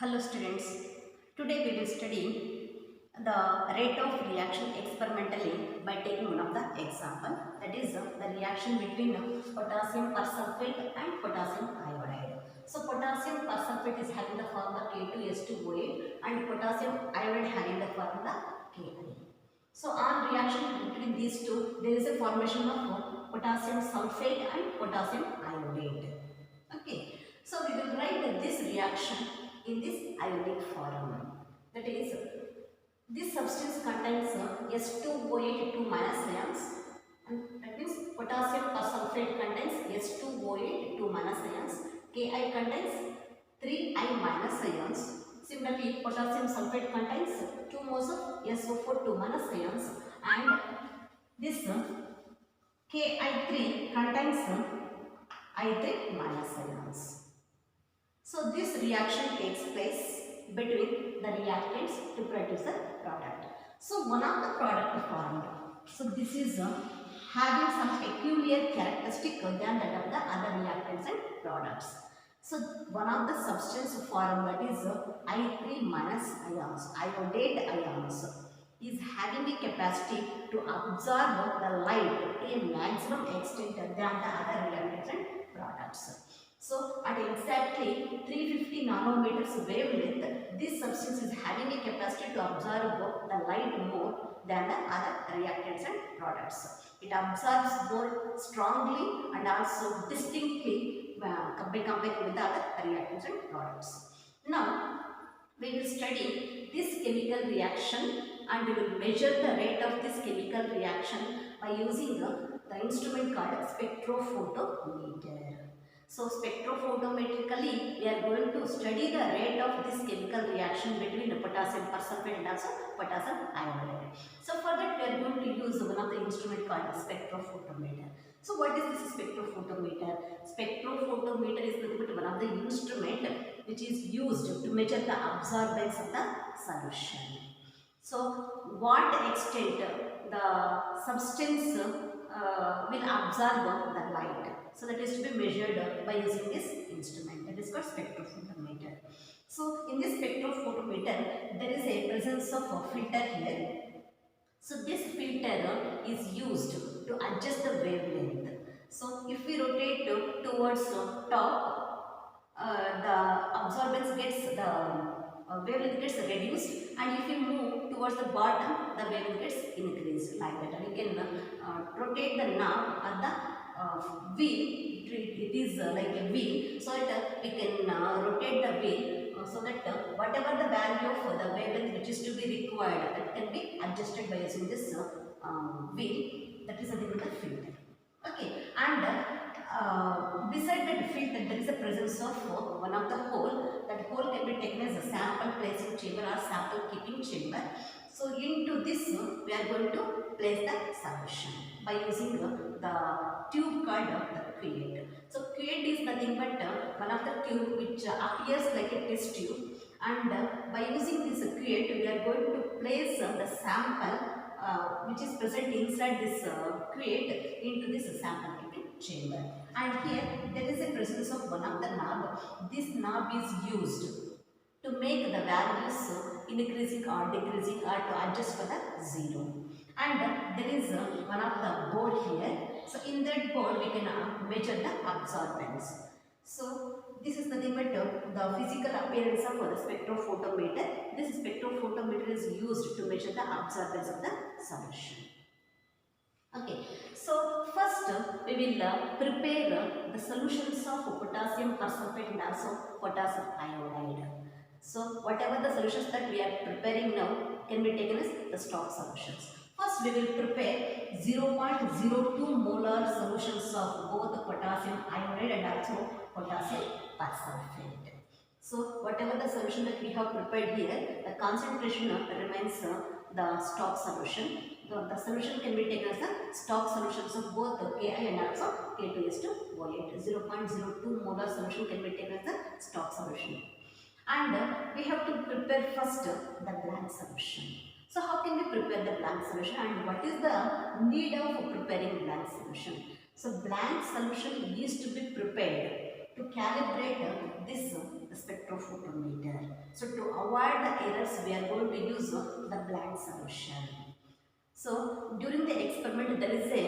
Hello students, today we will study the rate of reaction experimentally by taking one of the example, that is the reaction between potassium persulfate and potassium iodide. So potassium persulfate is having the formula K2S2O8 and potassium iodide having the formula Ki. So on reaction between these two, there is a formation of potassium sulfate and potassium iodide. Okay, so we will write this reaction in this ionic form. That is, this substance contains S2O8 2 minus ions, and that means potassium persulfate contains S2O8 2 minus ions, Ki contains 3I minus ions. Similarly, potassium sulfate contains 2 moles of SO4 2 minus ions, and this Ki3 contains I3 minus ions. So this reaction takes place between the reactants to produce the product. So one of the product formed. So this is having some peculiar characteristic than that of the other reactants and products. So one of the substance formed, that is I3 minus ions, iodide ions, is having a capacity to absorb the light to a maximum extent than the other reactants and products. So at exactly 350 nanometers wavelength, this substance is having a capacity to absorb the light more than the other reactants and products. It absorbs more strongly and also distinctly by comparing with the other reactants and products. Now, we will study this chemical reaction and we will measure the rate of this chemical reaction by using the instrument called spectrophotometer. So spectrophotometrically, we are going to study the rate of this chemical reaction between the potassium persulfate and also potassium iodide. So for that, we are going to use one of the instrument called spectrophotometer. So what is this spectrophotometer? Spectrophotometer is nothing but one of the instrument which is used to measure the absorbance of the solution. So what extent the substance will absorb the light. So that is to be measured by using this instrument, that is called spectrophotometer. So in this spectrophotometer, there is a presence of a filter here. So this filter is used to adjust the wavelength. So if we rotate towards top, the absorbance gets, the wavelength gets reduced, and if we move towards the bottom, the wavelength gets increased like that. And you can rotate the knob at the wheel. It is like a wheel, so that we can rotate the wheel so that whatever the value of the wavelength which is to be required, that can be adjusted by using this wheel. That is nothing but the filter. Okay, and beside that filter, there is a presence of one of the hole. That hole can be taken as a sample placing chamber or sample keeping chamber. So into this, we are going to place the solution by using the tube called the cuvette. So cuvette is nothing but one of the tube which appears like a test tube, and by using this cuvette, we are going to place the sample which is present inside this cuvette into this sample keeping chamber. And here there is a presence of one of the knob. This knob is used to make the values increasing or decreasing or to adjust for the zero. And there is one of the board here. So in that board we can measure the absorbance. So this is nothing but the physical appearance of the spectrophotometer. This spectrophotometer is used to measure the absorbance of the solution. Okay, so first we will prepare the solutions of potassium persulfate and also potassium iodide. So whatever the solutions that we are preparing now can be taken as the stock solutions. First we will prepare 0.02 molar solutions of both potassium iodide and also potassium persulfate. So whatever the solution that we have prepared here, the concentration remains the stock solution. The solution can be taken as the stock solutions of both Ki and also K2S2O8. 0.02 molar solution can be taken as the stock solution. And we have to prepare first the blank solution. So how can we prepare the blank solution and what is the need of preparing blank solution? So blank solution is to be prepared to calibrate this the spectrophotometer. So to avoid the errors, we are going to use the blank solution. So during the experiment, there is a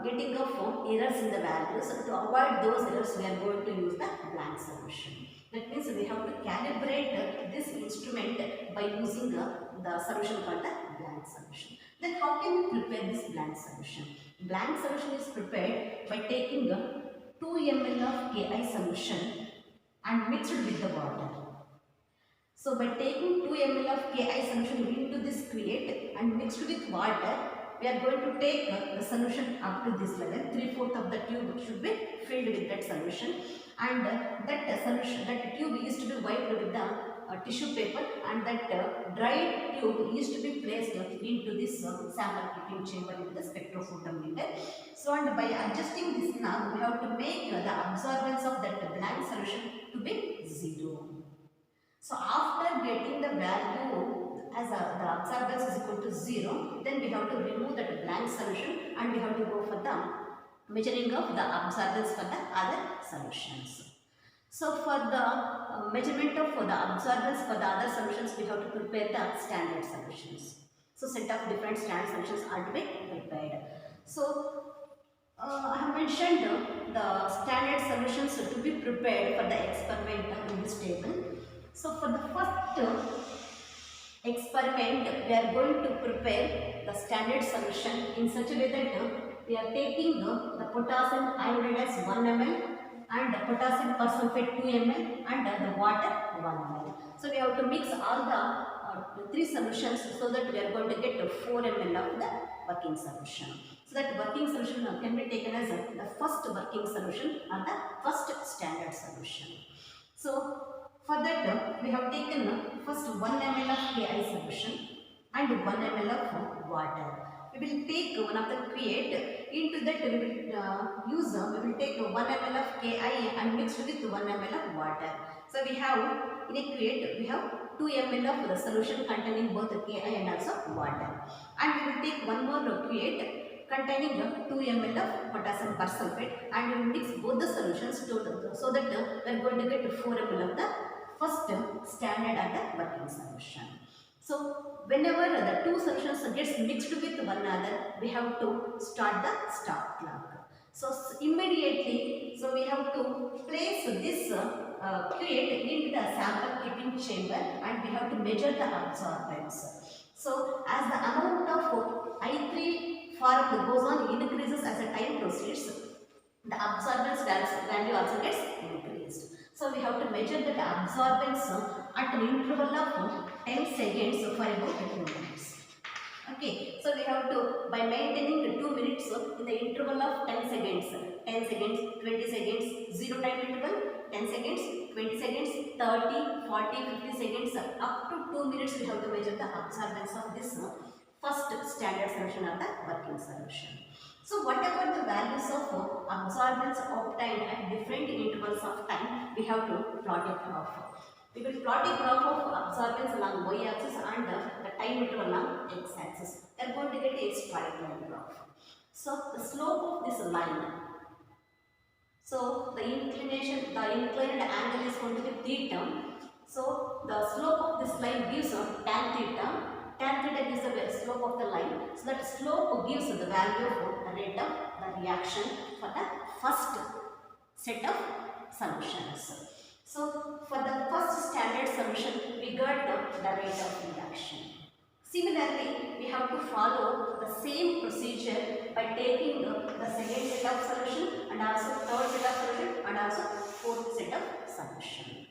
getting of errors in the values. So to avoid those errors, we are going to use the blank solution. That means we have to calibrate this instrument by using the solution called the blank solution. Then how can we prepare this blank solution? Blank solution is prepared by taking 2 ml of Ki solution and mixed with the water. So by taking 2 ml of Ki solution into this create and mixed with water, we are going to take the solution up to this level. 3/4 of the tube should be filled with that solution, and that tube used to be wiped with the tissue paper, and that dried tube used to be placed into this sample keeping chamber into the spectrophotometer. So and by adjusting this knob, we have to make the absorbance of that blank solution to be 0. So after getting the value as the absorbance is equal to 0, then we have to remove that blank solution and we have to go for the measuring of the absorbance for the other solutions. So for the measurement of the absorbance for the other solutions, we have to prepare the standard solutions. So set of different standard solutions are to be prepared. So I have mentioned the standard solutions to be prepared for the experiment in this table. So for the first experiment, we are going to prepare the standard solution in such a way that we are taking the potassium iodide as 1 ml and the potassium persulfate 2 ml and the water 1 ml. So we have to mix all the 3 solutions so that we are going to get 4 ml of the working solution. So that working solution can be taken as the first working solution or the first standard solution. So for that, we have taken first 1 ml of Ki solution and 1 ml of water. We will take one of the create. Into that, we will take 1 ml of Ki and mix with 1 ml of water. So we have in a create, we have 2 ml of the solution containing both Ki and also water. And we will take one more create containing 2 ml of potassium persulfate and we will mix both the solutions so that we are going to get 4 ml of the first standard and the working solution. So whenever the 2 solutions gets mixed with one another, we have to start the stop clock. So immediately, so we have to place this create into the sample keeping chamber and we have to measure the absorbance. So as the amount of I3 form goes on increases as the time proceeds, the absorbance value also gets increased. So we have to measure the absorbance at an interval of 10 seconds for about 2 minutes. Okay, so we have to, by maintaining the 2 minutes in the interval of 10 seconds, 20 seconds, 0 time interval, 10 seconds, 20 seconds, 30, 40, 50 seconds, up to 2 minutes we have to measure the absorbance of this first standard solution or the working solution. So whatever the values of absorbance obtained at different intervals of time, we have to plot a graph. We will plot a graph of absorbance along y-axis and the time interval along x-axis. We are going to get a straight line graph. So the slope of this line, so the inclined angle is going to be theta. So the slope of this line gives tan theta. Tan theta gives the slope of the line. So that slope gives the value of the rate of the reaction for the first set of solutions. So for the first standard solution, we got the rate of reaction. Similarly, we have to follow the same procedure by taking the second set of solution and also third set of solution and also fourth set of solution.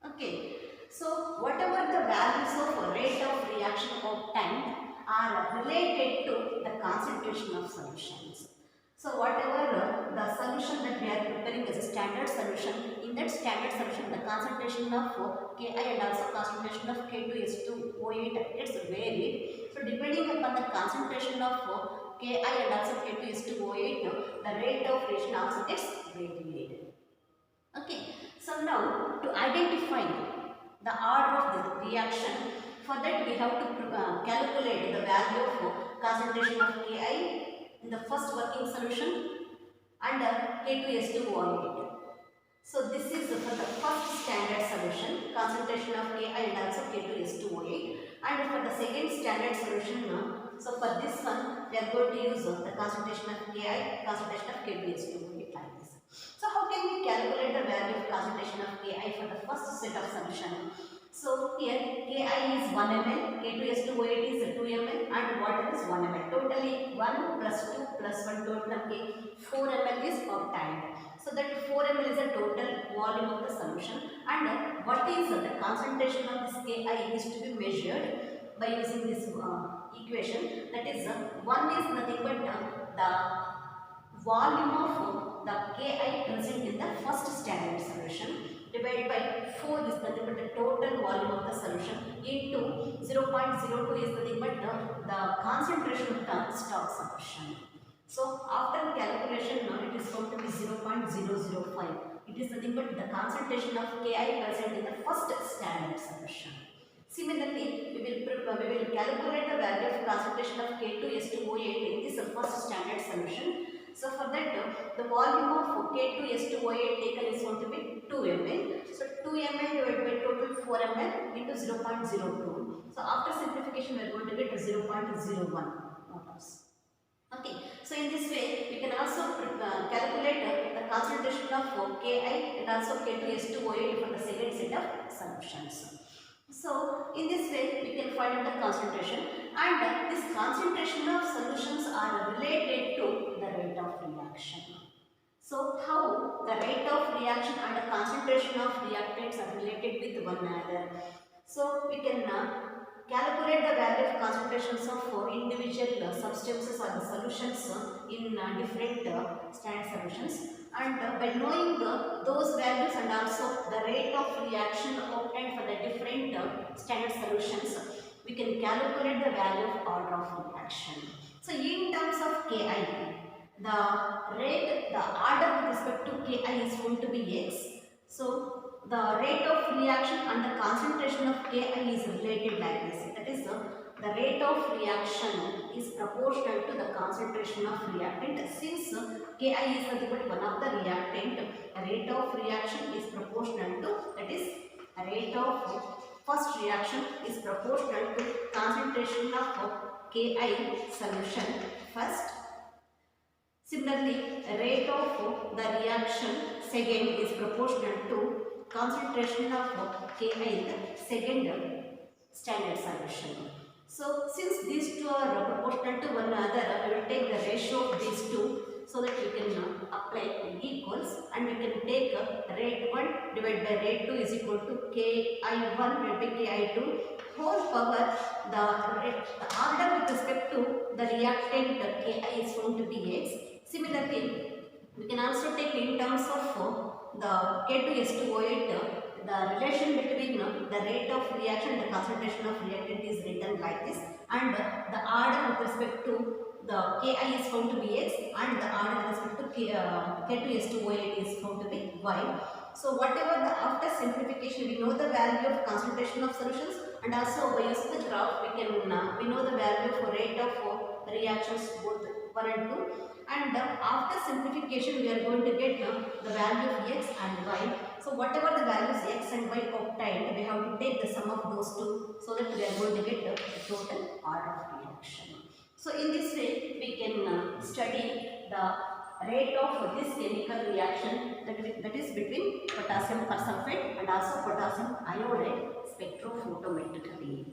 Okay. So whatever the values of rate of reaction obtained are related to the concentration of solutions. So whatever the solution that we are preparing as a standard solution, in that standard solution the concentration of Ki and also concentration of K2S2O8 gets varied. So depending upon the concentration of Ki and also K2S2O8, the rate of reaction also gets varied. Okay. So now to identify the order of the reaction, for that we have to calculate the value of concentration of Ki in the first working solution and K2S2O8. So this is for the first standard solution, concentration of Ki and also K2S2O8. And for the second standard solution, so for this one, we are going to use the concentration of Ki, concentration of K2S2O8 like this. So how can we calculate the value of concentration of Ki for the first set of solution? So here Ki is 1 ml, K2S2O8 is 2 ml and water is 1 ml. Totally 1 plus 2 plus 1 total of 4 ml is obtained. So that 4 ml is the total volume of the solution, and what is the concentration of this Ki is to be measured by using this equation. That is 1 is nothing but the volume of the Ki present in the first standard solution divided by 4 is nothing but the total volume of the solution into 0.02 is nothing but the concentration of the stock solution. So after calculation, it is going to be 0.005. It is nothing but the concentration of Ki present in the first standard solution. Similarly, we will calculate the value of concentration of K2S2O8 in this first standard solution. So for that, the volume of K2S2O8 taken is going to be 2 ml. So 2 ml divided by total 4 ml into 0.02. So after simplification, we are going to get 0.01 moles. Okay, so in this way we can also calculate the concentration of Ki and also K2S2O8 for the second set of solutions. So in this way we can find out the concentration, and this concentration of solutions are related to the rate of reaction. So how the rate of reaction and the concentration of reactants are related with one another. So we can calculate the value of concentrations of individual substances or the solutions in different standard solutions, and by knowing those values and also the rate of reaction obtained for the different standard solutions, we can calculate the value of order of reaction. So in terms of Ki, the order with respect to Ki is going to be X. So the rate of reaction and the concentration of Ki is related like this. That is, the rate of reaction is proportional to the concentration of reactant. Since Ki is one of the reactant, the rate of reaction is proportional to, that is, the rate of first reaction is proportional to concentration of Ki solution first. Similarly, rate of the reaction second is proportional to concentration of Ki in the second standard solution. So since these two are proportional to one another, we will take the ratio of these two so that we can apply equals, and we can take rate 1 divided by rate 2 is equal to Ki1 divided by Ki2 whole power. The order with respect to the reactant Ki is going to be X. Similarly, we can also take in terms of the K2S2O8, the relation between the rate of reaction and the concentration of reactant is written like this, and the order with respect to the Ki is going to be X, and the order with respect to K2S2O8 is going to be Y. So whatever the after simplification, we know the value of concentration of solutions, and also by using the graph we know the value for rate of reactions both 1 and 2, and after simplification we are going to get the value of X and Y. So whatever the values X and Y obtained, we have to take the sum of those two so that we are going to get the total order of reaction. So in this way we can study the rate of this chemical reaction, that is between potassium persulfate and also potassium iodide spectrophotometrically.